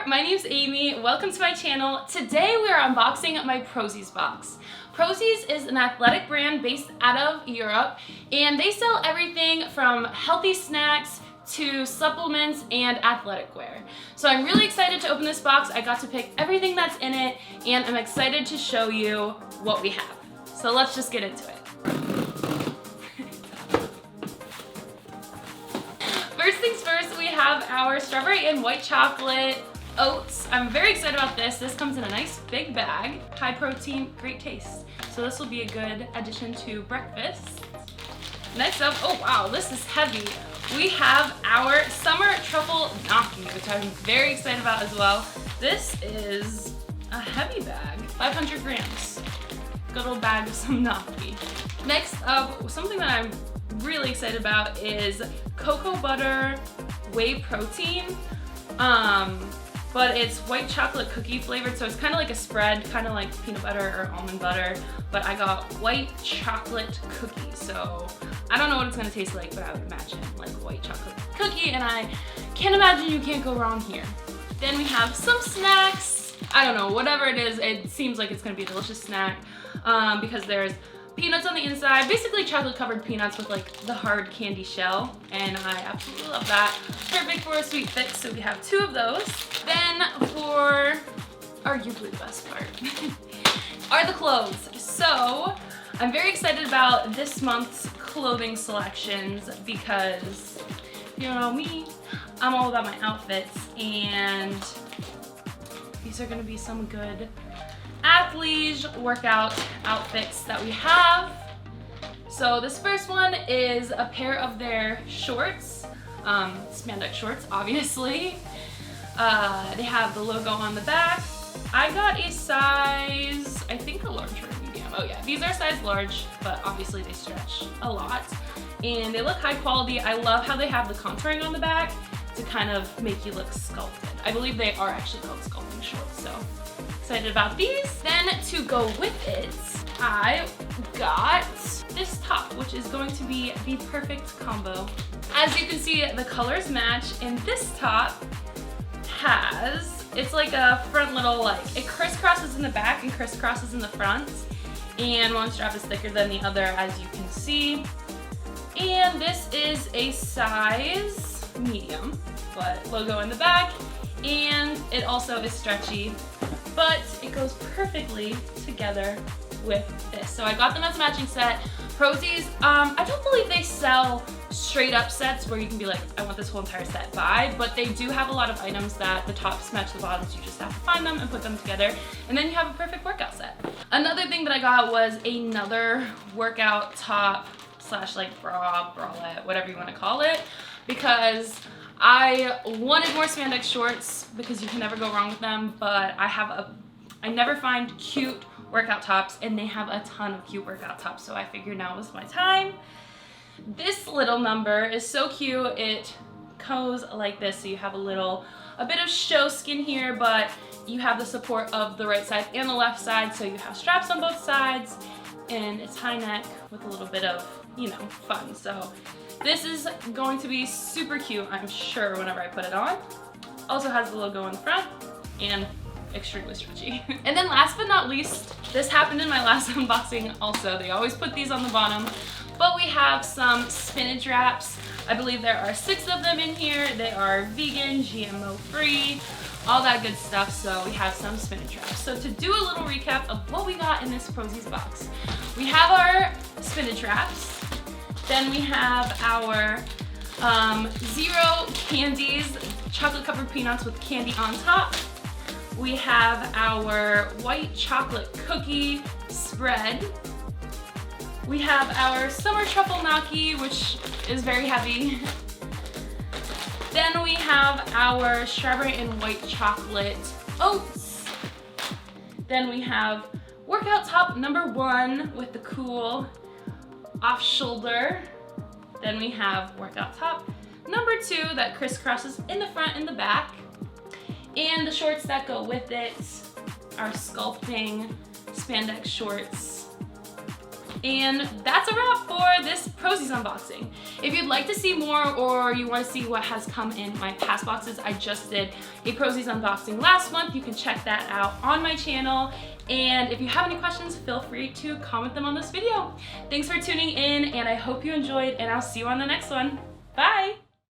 my name's Amy. Welcome to my channel. Today we are unboxing my Prozis box. Prozis is an athletic brand based out of Europe, and they sell everything from healthy snacks to supplements and athletic wear. So I'm really excited to open this box. I got to pick everything that's in it, and I'm excited to show you what we have. So let's just get into it. First things first, we have our strawberry and white chocolate oats. I'm very excited about this. This comes in a nice big bag. High protein, great taste. So this will be a good addition to breakfast. Next up, oh wow, this is heavy. We have our summer truffle gnocchi, which I'm very excited about as well. This is a heavy bag, 500 grams. Good old bag of some gnocchi. Next up, something that I'm really excited about is cocoa butter whey protein. But it's white chocolate cookie flavored, so it's kind of like a spread, kind of like peanut butter or almond butter, but I got white chocolate cookie, so I don't know what it's gonna taste like, but I would imagine like white chocolate cookie, and I can't imagine you can't go wrong here. Then we have some snacks. I don't know, whatever it is, it seems like it's gonna be a delicious snack because there's peanuts on the inside, basically chocolate covered peanuts with like the hard candy shell, and I absolutely love that. Perfect for a sweet fix, so we have 2 of those. Then for arguably the best part are the clothes. So I'm very excited about this month's clothing selections because, you know me, I'm all about my outfits, and these are gonna be some good athleisure workout outfits that we have. So this first one is a pair of their shorts, spandex shorts, obviously. They have the logo on the back. I got a size, I think a large or a medium. Oh yeah, these are size large, but obviously they stretch a lot. And they look high quality. I love how they have the contouring on the back to kind of make you look sculpted. I believe they are actually called sculpting shorts, so excited about these. Then to go with it, I got this top, which is going to be the perfect combo. As you can see, the colors match, and this top it's like a front little, like, it crisscrosses in the back and crisscrosses in the front, and one strap is thicker than the other, as you can see. And this is a size medium, but logo in the back, and it also is stretchy, but it goes perfectly together with this. So I got them as a matching set. Prozis, I don't believe they sell straight up sets where you can be like, I want this whole entire set, buy, but they do have a lot of items that the tops match the bottoms. You just have to find them and put them together, and then you have a perfect workout set. Another thing that I got was another workout top slash like bra, bralette, whatever you want to call it, because I wanted more spandex shorts because you can never go wrong with them, but I never find cute workout tops, and they have a ton of cute workout tops, so I figured now was my time. This little number is so cute. It goes like this, so you have a bit of show skin here, but you have the support of the right side and the left side, so you have straps on both sides, and it's high neck with a little bit of, you know, fun. So this is going to be super cute, I'm sure, whenever I put it on. Also has the logo on the front, and extremely stretchy. And then last but not least, this happened in my last unboxing also. They always put these on the bottom, but we have some spinach wraps. I believe there are 6 of them in here. They are vegan, GMO free, all that good stuff. So we have some spinach wraps. So to do a little recap of what we got in this Prozis box, we have our spinach wraps. Then we have our zero candies, chocolate covered peanuts with candy on top. We have our white chocolate cookie spread. We have our summer truffle gnocchi, which is very heavy. Then we have our strawberry and white chocolate oats. Then we have workout top number 1 with the cool off shoulder. Then we have workout top number 2 that crisscrosses in the front and the back. And the shorts that go with it are sculpting spandex shorts. And that's a wrap for this Prozis unboxing. If you'd like to see more or you want to see what has come in my past boxes, I just did a Prozis unboxing last month. You can check that out on my channel. And if you have any questions, feel free to comment them on this video. Thanks for tuning in, and I hope you enjoyed, and I'll see you on the next one. Bye!